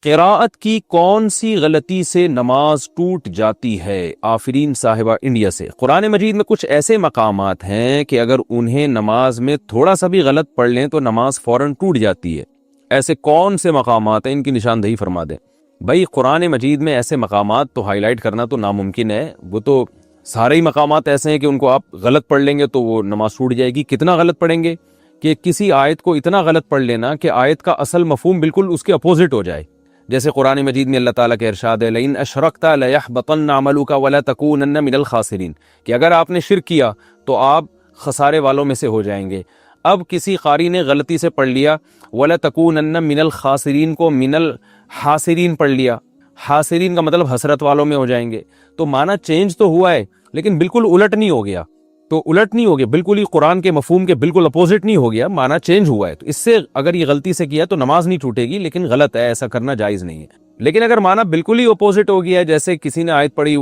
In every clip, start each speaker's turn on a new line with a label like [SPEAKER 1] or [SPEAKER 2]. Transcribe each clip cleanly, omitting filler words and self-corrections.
[SPEAKER 1] قراءت کی کون سی غلطی سے نماز ٹوٹ جاتی ہے؟ آفرین صاحبہ انڈیا سے۔ قرآن مجید میں کچھ ایسے مقامات ہیں کہ اگر انہیں نماز میں تھوڑا سا بھی غلط پڑھ لیں تو نماز فوراً ٹوٹ جاتی ہے۔ ایسے کون سے مقامات ہیں، ان کی نشاندہی فرما دیں۔ بھائی قرآن مجید میں ایسے مقامات تو ہائی لائٹ کرنا تو ناممکن ہے، وہ تو سارے ہی مقامات ایسے ہیں کہ ان کو آپ غلط پڑھ لیں گے تو وہ نماز ٹوٹ جائے گی۔ کتنا غلط پڑھیں گے کہ کسی آیت کو اتنا غلط پڑھ لینا کہ آیت کا اصل مفہوم بالکل اس کے اپوزٹ ہو جائے۔ جیسے قرآن مجید میں اللہ تعالیٰ کا ارشاد ہے لئن اشرکت لیحبطن عملک ولتکونن من الخاسرین، کہ اگر آپ نے شرک کیا تو آپ خسارے والوں میں سے ہو جائیں گے۔ اب کسی قاری نے غلطی سے پڑھ لیا وَلَتَكُونَنَّ مِنَ الْخَاسِرِينَ کو من الحاسرین پڑھ لیا، حاسرین کا مطلب حسرت والوں میں ہو جائیں گے، تو معنی چینج تو ہوا ہے لیکن بالکل الٹ نہیں ہو گیا، تو الٹ نہیں ہو گیا، بالکل ہی قرآن کے مفہوم کے بالکل اپوزٹ نہیں ہو گیا، معنی چینج ہوا ہے۔ تو اس سے اگر یہ غلطی سے کیا تو نماز نہیں ٹوٹے گی، لیکن غلط ہے، ایسا کرنا جائز نہیں ہے۔ لیکن اگر معنی بالکل ہی اپوزٹ ہو گیا ہے، جیسے کسی نے آیت پڑھی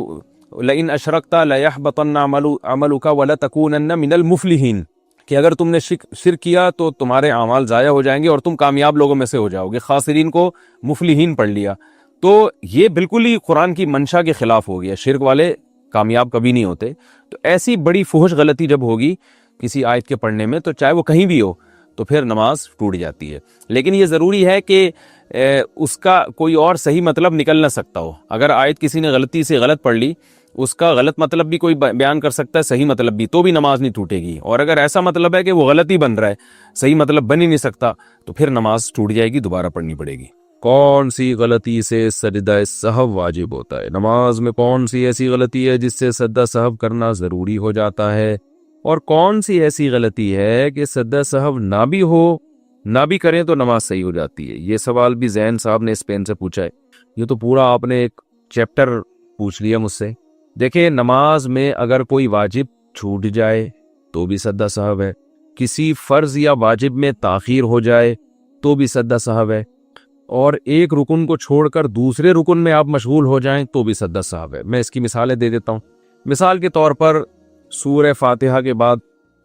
[SPEAKER 1] لئن اشرکت لیحبطن عملک ولتکونن من المفلحین، کہ اگر تم نے شرک کیا تو تمہارے اعمال ضائع ہو جائیں گے اور تم کامیاب لوگوں میں سے ہو جاؤ گے، خاسرین کو مفلحین پڑھ لیا، تو یہ بالکل ہی قرآن کی منشا کے خلاف ہو گیا، شرک والے کامیاب کبھی نہیں ہوتے۔ تو ایسی بڑی فحش غلطی جب ہوگی کسی آیت کے پڑھنے میں تو چاہے وہ کہیں بھی ہو تو پھر نماز ٹوٹ جاتی ہے۔ لیکن یہ ضروری ہے کہ اس کا کوئی اور صحیح مطلب نکل نہ سکتا ہو۔ اگر آیت کسی نے غلطی سے غلط پڑھ لی، اس کا غلط مطلب بھی کوئی بیان کر سکتا ہے، صحیح مطلب بھی، تو بھی نماز نہیں ٹوٹے گی۔ اور اگر ایسا مطلب ہے کہ وہ غلط ہی بن رہا ہے، صحیح مطلب بن ہی نہیں سکتا، تو پھر نماز ٹوٹ جائے گی، دوبارہ پڑھنی پڑے گی۔ کون سی غلطی سے سجدہ سہو واجب ہوتا ہے؟ نماز میں کون سی ایسی غلطی ہے جس سے سجدہ سہو کرنا ضروری ہو جاتا ہے، اور کون سی ایسی غلطی ہے کہ سجدہ سہو نہ بھی ہو، نہ بھی کریں تو نماز صحیح ہو جاتی ہے؟ یہ سوال بھی زین صاحب نے اسپین سے پوچھا ہے۔ یہ تو پورا آپ نے ایک چیپٹر پوچھ لیا مجھ سے۔ دیکھیں، نماز میں اگر کوئی واجب چھوٹ جائے تو بھی سجدہ سہو ہے، کسی فرض یا واجب میں تاخیر ہو جائے تو بھی سجدہ سہو ہے، اور ایک رکن کو چھوڑ کر دوسرے رکن میں آپ مشغول ہو جائیں تو بھی سجدہ سہو ہے۔ میں اس کی مثالیں دے دیتا ہوں۔ مثال کے طور پر سورہ فاتحہ کے بعد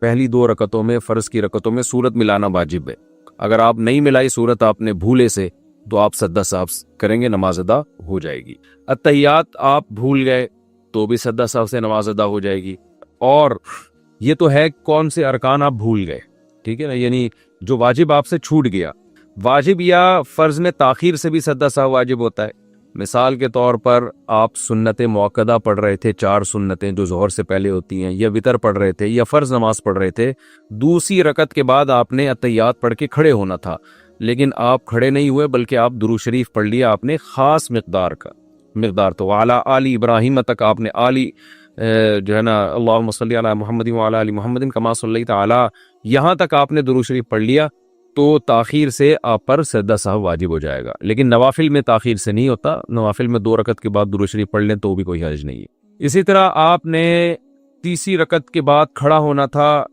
[SPEAKER 1] پہلی 2 رکعتوں میں، فرض کی رکعتوں میں سورت ملانا واجب ہے۔ اگر آپ نہیں ملائی سورت آپ نے بھولے سے، تو آپ سجدہ سہو کریں گے، نماز ادا ہو جائے گی۔ اتحیات آپ بھول گئے تو بھی سجدہ سہو سے نماز ادا ہو جائے گی۔ اور یہ تو ہے کون سے ارکان آپ بھول گئے، ٹھیک ہے نا، یعنی جو واجب آپ سے چھوٹ گیا۔ واجب یا فرض میں تاخیر سے بھی سجدہ سہو واجب ہوتا ہے۔ مثال کے طور پر آپ سنت موقدہ پڑھ رہے تھے، 4 سنتیں جو ظہر سے پہلے ہوتی ہیں، یا وتر پڑھ رہے تھے، یا فرض نماز پڑھ رہے تھے، دوسری رکعت کے بعد آپ نے اتحیات پڑھ کے کھڑے ہونا تھا، لیکن آپ کھڑے نہیں ہوئے بلکہ آپ درود شریف پڑھ لیا آپ نے خاص مقدار تو وعلی آل ابراہیم تک آپ نے آلی جو ہے نا اللہم صلی علی محمد وعلی آل محمد کما صلیت علی، یہاں تک آپ نے درود شریف پڑھ لیا تو تاخیر سے آپ پر سجدہ سہو واجب ہو جائے گا۔ لیکن نوافل میں تاخیر سے نہیں ہوتا، نوافل میں 2 رکعت کے بعد درود شریف پڑھ لیں تو بھی کوئی حرج نہیں ہے۔ اسی طرح آپ نے تیسری رکعت کے بعد کھڑا ہونا تھا،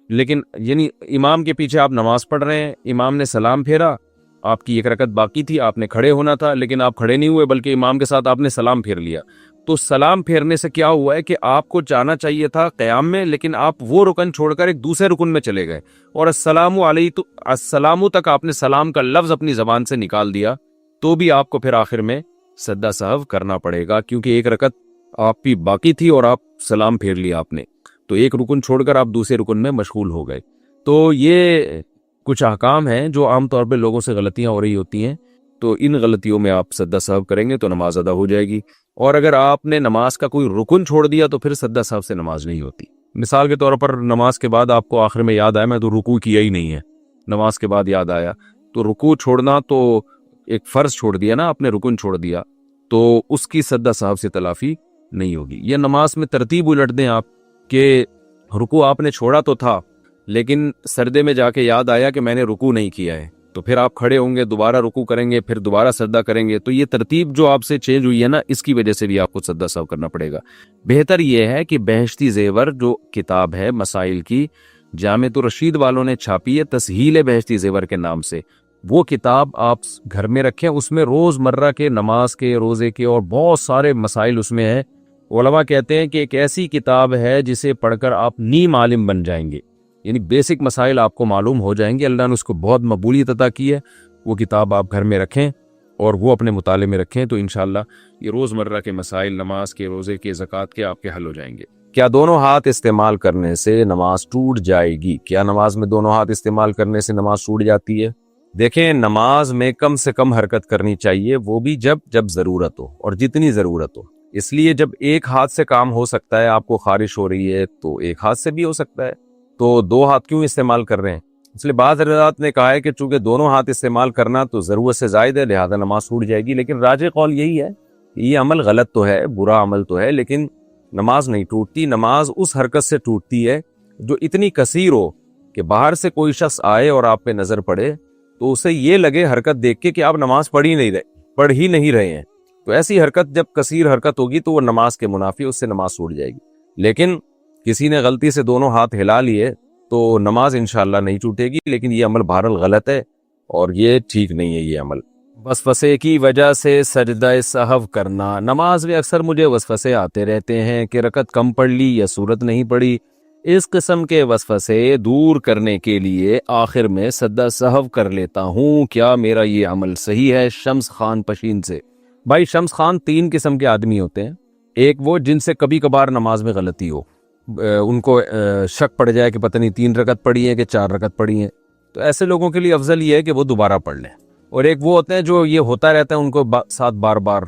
[SPEAKER 1] لیکن یعنی امام کے پیچھے آپ نماز پڑھ رہے ہیں، امام نے سلام پھیرا، آپ کی 1 رکعت باقی تھی، آپ نے کھڑے ہونا تھا لیکن آپ کھڑے نہیں ہوئے بلکہ امام کے ساتھ آپ نے سلام پھیر لیا، تو سلام پھیرنے سے کیا ہوا ہے کہ آپ کو جانا چاہیے تھا قیام میں، لیکن آپ وہ رکن چھوڑ کر ایک دوسرے رکن میں چلے گئے، اور السلام تک آپ نے سلام کا لفظ اپنی زبان سے نکال دیا، تو بھی آپ کو پھر آخر میں سجدہ سہو کرنا پڑے گا، کیونکہ 1 رکعت آپ کی باقی تھی اور آپ سلام پھیر لیا آپ نے، تو ایک رکن چھوڑ کر آپ دوسرے رکن میں مشغول ہو گئے۔ تو یہ کچھ احکام ہیں جو عام طور پہ لوگوں سے غلطیاں ہو رہی ہوتی ہیں، تو ان غلطیوں میں آپ سجدہ سہو کریں گے تو نماز ادا ہو جائے گی۔ اور اگر آپ نے نماز کا کوئی رکن چھوڑ دیا تو پھر سجدہ سہو سے نماز نہیں ہوتی۔ مثال کے طور پر نماز کے بعد آپ کو آخر میں یاد آیا میں تو رکوع کیا ہی نہیں ہے، نماز کے بعد یاد آیا، تو رکوع چھوڑنا تو ایک فرض چھوڑ دیا نا، آپ نے رکن چھوڑ دیا، تو اس کی سجدہ سہو سے تلافی نہیں ہوگی۔ یہ نماز میں ترتیب الٹ دیں آپ کہ رکوع آپ نے چھوڑا تو تھا لیکن سجدے میں جا کے یاد آیا کہ میں نے رکوع نہیں کیا ہے، تو پھر آپ کھڑے ہوں گے، دوبارہ رکوع کریں گے، پھر دوبارہ سجدہ کریں گے، تو یہ ترتیب جو آپ سے چینج ہوئی ہے نا، اس کی وجہ سے بھی آپ کو سجدہ سہو کرنا پڑے گا۔ بہتر یہ ہے کہ بہشتی زیور جو کتاب ہے مسائل کی، جامع الرشید والوں نے چھاپی ہے تسہیل بہشتی زیور کے نام سے، وہ کتاب آپ گھر میں رکھیں، اس میں روز مرہ کے نماز کے، روزے کے اور بہت سارے مسائل اس میں ہیں۔ علماء کہتے ہیں کہ ایک ایسی کتاب ہے جسے پڑھ کر آپ نیم عالم بن جائیں گے، یعنی بیسک مسائل آپ کو معلوم ہو جائیں گے، اللہ نے اس کو بہت مقبولیت عطا کی ہے۔ وہ کتاب آپ گھر میں رکھیں اور وہ اپنے مطالعے میں رکھیں تو انشاءاللہ یہ روزمرہ کے مسائل نماز کے، روزے کے، زکوٰۃ کے آپ کے حل ہو جائیں گے۔ کیا دونوں ہاتھ استعمال کرنے سے نماز ٹوٹ جائے گی؟ کیا نماز میں دونوں ہاتھ استعمال کرنے سے نماز ٹوٹ جاتی ہے؟ دیکھیں، نماز میں کم سے کم حرکت کرنی چاہیے، وہ بھی جب ضرورت ہو اور جتنی ضرورت ہو۔ اس لیے جب ایک ہاتھ سے کام ہو سکتا ہے، آپ کو خارش ہو رہی ہے تو ایک ہاتھ سے بھی ہو سکتا ہے، تو دو ہاتھ کیوں استعمال کر رہے ہیں؟ اس لیے بعض حضرات نے کہا ہے کہ چونکہ دونوں ہاتھ استعمال کرنا تو ضرورت سے زائد ہے، لہذا نماز ٹوٹ جائے گی، لیکن راجح قول یہی ہے کہ یہ عمل غلط تو ہے، برا عمل تو ہے، لیکن نماز نہیں ٹوٹتی۔ نماز اس حرکت سے ٹوٹتی ہے جو اتنی کثیر ہو کہ باہر سے کوئی شخص آئے اور آپ پہ نظر پڑے تو اسے یہ لگے حرکت دیکھ کے کہ آپ نماز پڑھ ہی نہیں رہے ہیں، تو ایسی حرکت جب کثیر حرکت ہوگی تو وہ نماز کے منافی، اس سے نماز ٹوٹ جائے گی۔ لیکن کسی نے غلطی سے دونوں ہاتھ ہلا لیے تو نماز انشاءاللہ نہیں ٹوٹے گی، لیکن یہ عمل بہرحال غلط ہے اور یہ ٹھیک نہیں ہے یہ عمل۔ وسوسے کی وجہ سے سجدہ سہو کرنا۔ نماز میں اکثر مجھے وسوسے آتے رہتے ہیں کہ رکعت کم پڑھ لی یا سورت نہیں پڑھی۔ اس قسم کے وسوسے دور کرنے کے لیے آخر میں سجدہ سہو کر لیتا ہوں، کیا میرا یہ عمل صحیح ہے؟ شمس خان پشین سے۔ بھائی شمس خان، تین قسم کے آدمی ہوتے ہیں۔ ایک وہ جن سے کبھی کبھار نماز میں غلطی ہو، ان کو شک پڑ جائے کہ پتہ نہیں 3 رکعت پڑھی ہے کہ 4 رکعت پڑھی ہیں، تو ایسے لوگوں کے لیے افضل یہ ہے کہ وہ دوبارہ پڑھ لیں۔ اور ایک وہ ہوتے ہیں جو یہ ہوتا رہتا ہے ان کو ساتھ بار بار،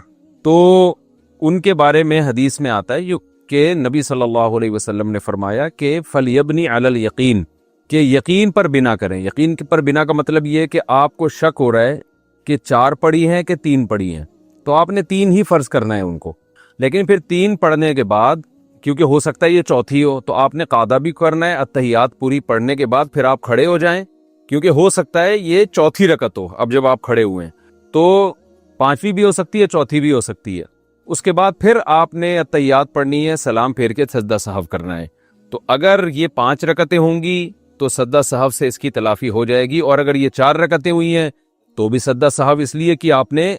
[SPEAKER 1] تو ان کے بارے میں حدیث میں آتا ہے کہ نبی صلی اللہ علیہ وسلم نے فرمایا کہ فَلْيَبْنِ عَلَى الْيَقِينِ، کہ یقین پر بنا کریں۔ یقین پر بنا کا مطلب یہ ہے کہ آپ کو شک ہو رہا ہے کہ 4 پڑھی ہیں کہ 3 پڑھی ہیں، تو آپ نے 3 ہی فرض کرنا ہے ان کو، لیکن پھر 3 پڑھنے کے بعد کیونکہ ہو سکتا ہے یہ چوتھی ہو تو آپ نے قاعدہ بھی کرنا ہے، اتحیات پوری پڑھنے کے بعد پھر آپ کھڑے ہو جائیں، کیونکہ ہو سکتا ہے یہ چوتھی رکعت ہو۔ اب جب آپ کھڑے ہوئے ہیں تو 5ویں بھی ہو سکتی ہے، چوتھی بھی ہو سکتی ہے۔ اس کے بعد پھر آپ نے اتحیات پڑھنی ہے، سلام پھیر کے سجدہ سہو کرنا ہے۔ تو اگر یہ 5 رکعتیں ہوں گی تو سجدہ سہو سے اس کی تلافی ہو جائے گی، اور اگر یہ 4 رکعتیں ہوئی ہیں تو بھی سجدہ سہو، اس لیے کہ آپ نے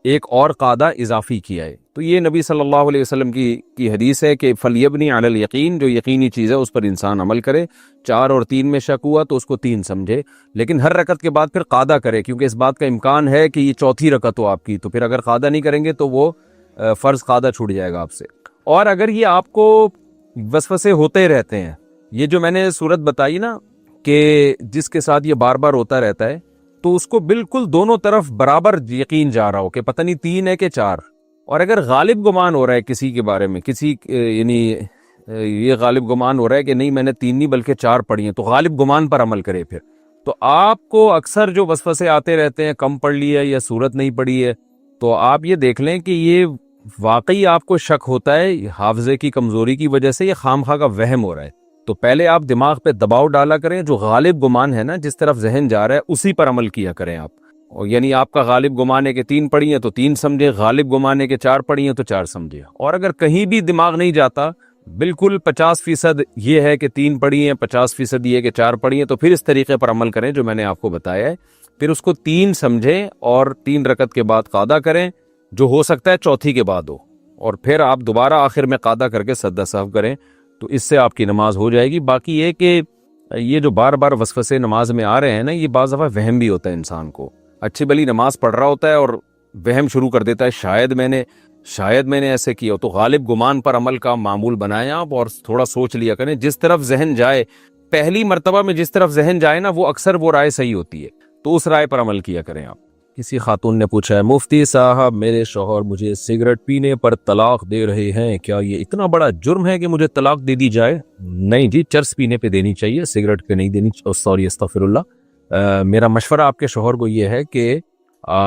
[SPEAKER 1] ایک اور قاعدہ اضافی کیا ہے۔ تو یہ نبی صلی اللہ علیہ وسلم کی حدیث ہے کہ فَلْيَبْنِ عَلَى الْيَقِينِ، جو یقینی چیز ہے اس پر انسان عمل کرے۔ 4 اور 3 میں شک ہوا تو اس کو 3 سمجھے، لیکن ہر رکعت کے بعد پھر قاعدہ کرے، کیونکہ اس بات کا امکان ہے کہ یہ چوتھی رکعت ہو آپ کی، تو پھر اگر قاعدہ نہیں کریں گے تو وہ فرض قاعدہ چھوٹ جائے گا آپ سے۔ اور اگر یہ آپ کو وسوسے ہوتے رہتے ہیں، یہ جو میں نے صورت بتائی نا کہ جس کے ساتھ یہ بار بار ہوتا رہتا ہے، تو اس کو بالکل دونوں طرف برابر یقین جا رہا ہو کہ پتہ نہیں 3 ہے کہ 4، اور اگر غالب گمان ہو رہا ہے کسی کے بارے میں، یعنی یہ غالب گمان ہو رہا ہے کہ نہیں میں نے 3 نہیں بلکہ 4 پڑھی ہیں، تو غالب گمان پر عمل کرے پھر۔ تو آپ کو اکثر جو وسوسے آتے رہتے ہیں، کم پڑھ لی ہے یا سورت نہیں پڑھی ہے، تو آپ یہ دیکھ لیں کہ یہ واقعی آپ کو شک ہوتا ہے حافظے کی کمزوری کی وجہ سے، یہ خامخواہ کا وہم ہو رہا ہے، تو پہلے آپ دماغ پہ دباؤ ڈالا کریں، جو غالب گمان ہے نا، جس طرف ذہن جا رہا ہے اسی پر عمل کیا کریں آپ۔ اور یعنی آپ کا غالب گمان ہے کہ 3 پڑھی ہیں تو 3 سمجھے، غالب گمان ہے کہ 4 پڑھی ہیں تو 4 سمجھے۔ اور اگر کہیں بھی دماغ نہیں جاتا، بالکل 50% یہ ہے کہ 3 پڑھی ہیں، 50% یہ ہے کہ 4 پڑھی ہیں، تو پھر اس طریقے پر عمل کریں جو میں نے آپ کو بتایا ہے، پھر اس کو 3 سمجھیں اور 3 رکعت کے بعد قاعدہ کریں، جو ہو سکتا ہے چوتھی کے بعد ہو، اور پھر آپ دوبارہ آخر میں قاعدہ کر کے سجدہ سہو کریں، تو اس سے آپ کی نماز ہو جائے گی۔ باقی یہ کہ یہ جو بار بار وسوسے نماز میں آ رہے ہیں نا، یہ بعض دفعہ وہم بھی ہوتا ہے انسان کو، اچھی بلی نماز پڑھ رہا ہوتا ہے اور وہم شروع کر دیتا ہے شاید میں نے ایسے کیا ہو، تو غالب گمان پر عمل کا معمول بنائیں آپ، اور تھوڑا سوچ لیا کریں، جس طرف ذہن جائے، پہلی مرتبہ میں جس طرف ذہن جائے نا وہ اکثر وہ رائے صحیح ہوتی ہے، تو اس رائے پر عمل کیا کریں آپ۔ کسی خاتون نے پوچھا ہے، مفتی صاحب میرے شوہر مجھے سگریٹ پینے پر طلاق دے رہے ہیں، کیا یہ اتنا بڑا جرم ہے کہ مجھے طلاق دے دی جائے؟ نہیں جی، چرس پینے پہ دینی چاہیے، سگریٹ پہ نہیں دینی، سوری استغفر اللہ۔ میرا مشورہ آپ کے شوہر کو یہ ہے کہ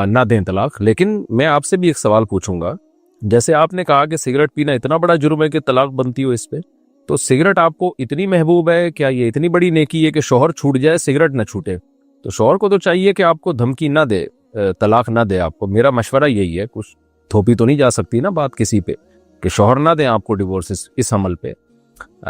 [SPEAKER 1] نہ دیں طلاق، لیکن میں آپ سے بھی ایک سوال پوچھوں گا، جیسے آپ نے کہا کہ سگریٹ پینا اتنا بڑا جرم ہے کہ طلاق بنتی ہو اس پہ، تو سگریٹ آپ کو اتنی محبوب ہے، کیا یہ اتنی بڑی نیکی ہے کہ شوہر چھوٹ جائے سگریٹ نہ چھوٹے؟ تو شوہر کو تو چاہیے کہ آپ کو دھمکی نہ دے، طلاق نہ دے آپ کو۔ میرا مشورہ یہی ہے، کچھ تھوپی تو نہیں جا سکتی نا بات کسی پہ کہ شوہر نہ دیں آپ کو ڈیورس اس عمل پہ،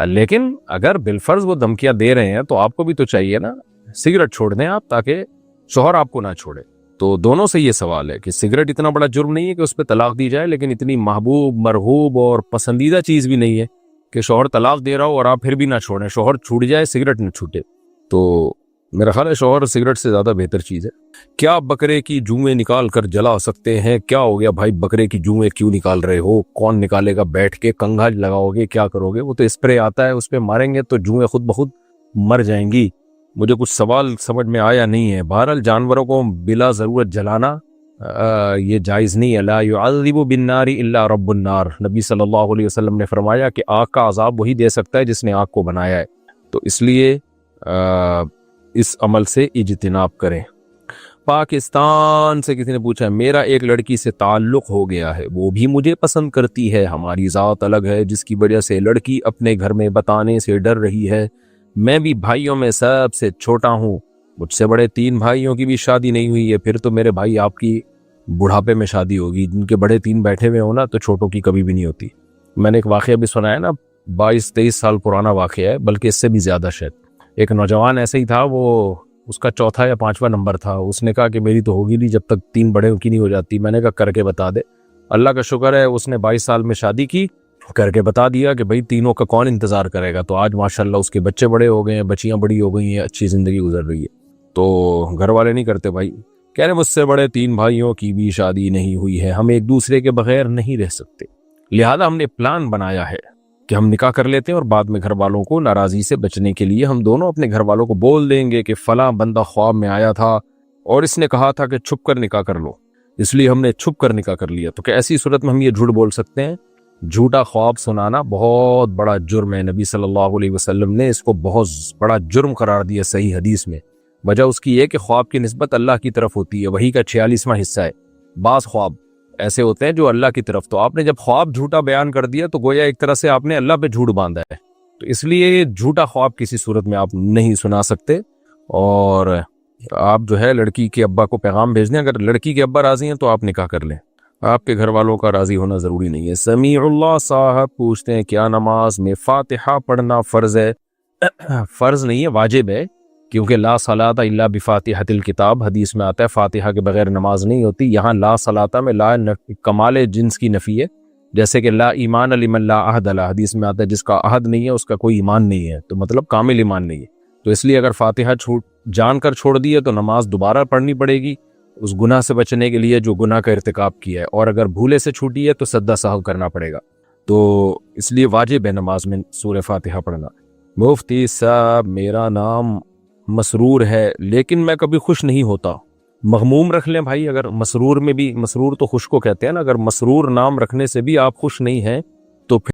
[SPEAKER 1] لیکن اگر بالفرض وہ دھمکیاں دے رہے ہیں تو آپ کو بھی تو چاہیے نا سگریٹ چھوڑ دیں آپ، تاکہ شوہر آپ کو نہ چھوڑے۔ تو دونوں سے یہ سوال ہے کہ سگریٹ اتنا بڑا جرم نہیں ہے کہ اس پہ طلاق دی جائے، لیکن اتنی محبوب، مرغوب اور پسندیدہ چیز بھی نہیں ہے کہ شوہر طلاق دے رہا ہو اور آپ پھر بھی نہ چھوڑیں، شوہر چھوٹ جائے سگریٹ نہ چھوٹے۔ تو میرا خیال ہے شوہر سگریٹ سے زیادہ بہتر چیز ہے. کیا بکرے کی جوئیں نکال کر جلا سکتے ہیں؟ کیا ہو گیا بھائی، بکرے کی جوئیں کیوں نکال رہے ہو؟ کون نکالے گا؟ بیٹھ کے کنگھا لگاؤ گے؟ کیا کرو گے؟ وہ تو اسپرے آتا ہے، اس پہ ماریں گے تو جوئیں خود بخود مر جائیں گی. مجھے کچھ سوال سمجھ میں آیا نہیں ہے. بہرحال جانوروں کو بلا ضرورت جلانا یہ جائز نہیں ہے. لا يعذب بالنار الا رب النار، نبی صلی اللہ علیہ وسلم نے فرمایا کہ آگ کا عذاب وہی دے سکتا ہے جس نے آگ کو بنایا ہے. تو اس لیے اس عمل سے اجتناب کریں. پاکستان سے کسی نے پوچھا، میرا ایک لڑکی سے تعلق ہو گیا ہے، وہ بھی مجھے پسند کرتی ہے، ہماری ذات الگ ہے، جس کی وجہ سے لڑکی اپنے گھر میں بتانے سے ڈر رہی ہے. میں بھی بھائیوں میں سب سے چھوٹا ہوں، مجھ سے بڑے 3 بھائیوں کی بھی شادی نہیں ہوئی ہے. پھر تو میرے بھائی آپ کی بڑھاپے میں شادی ہوگی. جن کے بڑے 3 بیٹھے ہوئے ہوں نا تو چھوٹوں کی کبھی بھی نہیں ہوتی. میں نے ایک واقعہ بھی سنا ہے نا، 22-23 سال پرانا واقعہ ہے، بلکہ اس سے بھی زیادہ شاید. ایک نوجوان ایسے ہی تھا، وہ اس کا 4تھا یا 5واں نمبر تھا. اس نے کہا کہ میری تو ہوگی نہیں جب تک 3 بڑے کی نہیں ہو جاتی. میں نے کہا کر کے بتا دے. اللہ کا شکر ہے اس نے 22 سال میں شادی کی، کر کے بتا دیا کہ بھائی تینوں کا کون انتظار کرے گا. تو آج ماشاءاللہ اس کے بچے بڑے ہو گئے ہیں، بچیاں بڑی ہو گئی ہیں، اچھی زندگی گزر رہی ہے. تو گھر والے نہیں کرتے بھائی. کہہ رہے مجھ سے بڑے 3 بھائیوں کی بھی شادی نہیں ہوئی ہے، ہم ایک دوسرے کے بغیر نہیں رہ سکتے، لہذا ہم نے پلان بنایا ہے کہ ہم نکاح کر لیتے ہیں، اور بعد میں گھر والوں کو ناراضی سے بچنے کے لیے ہم دونوں اپنے گھر والوں کو بول دیں گے کہ فلاں بندہ خواب میں آیا تھا اور اس نے کہا تھا کہ چھپ کر نکاح کر لو، اس لیے ہم نے چھپ کر نکاح کر لیا. تو کہ ایسی صورت میں ہم یہ جھوٹ بول سکتے ہیں؟ جھوٹا خواب سنانا بہت بڑا جرم ہے. نبی صلی اللہ علیہ وسلم نے اس کو بہت بڑا جرم قرار دیا صحیح حدیث میں. وجہ اس کی یہ کہ خواب کی نسبت اللہ کی طرف ہوتی ہے، وحی کا 46واں حصہ ہے. بعض خواب ایسے ہوتے ہیں جو اللہ کی طرف، تو آپ نے جب خواب جھوٹا بیان کر دیا تو گویا ایک طرح سے آپ نے اللہ پہ جھوٹ باندھا ہے. تو اس لیے جھوٹا خواب کسی صورت میں آپ نہیں سنا سکتے. اور آپ جو ہے لڑکی کے ابا کو پیغام بھیج دیں، اگر لڑکی کے ابا راضی ہیں تو آپ نکاح کر لیں، آپ کے گھر والوں کا راضی ہونا ضروری نہیں ہے. سمیع اللہ صاحب پوچھتے ہیں کیا نماز میں فاتحہ پڑھنا فرض ہے؟ فرض نہیں ہے، واجب ہے، کیونکہ لا صلاۃ الا بفاتحۃ الکتاب حدیث میں آتا ہے فاتحہ کے بغیر نماز نہیں ہوتی. یہاں لا صلاۃ میں لا کمال جنس کی نفی ہے، جیسے کہ لا ایمان لمن لا عہد له حدیث میں آتا ہے جس کا عہد نہیں ہے اس کا کوئی ایمان نہیں ہے، تو مطلب کامل ایمان نہیں ہے. تو اس لیے اگر فاتحہ جان کر چھوڑ دی ہے تو نماز دوبارہ پڑھنی پڑے گی اس گناہ سے بچنے کے لیے جو گناہ کا ارتکاب کیا ہے، اور اگر بھولے سے چھوٹی ہے تو سجدہ سہو کرنا پڑے گا. تو اس لیے واجب ہے نماز میں سورہ فاتحہ پڑھنا. مفتی صاحب میرا نام مسرور ہے لیکن میں کبھی خوش نہیں ہوتا، مغموم رکھ لیں بھائی. اگر مسرور میں بھی، مسرور تو خوش کو کہتے ہیں نا، اگر مسرور نام رکھنے سے بھی آپ خوش نہیں ہیں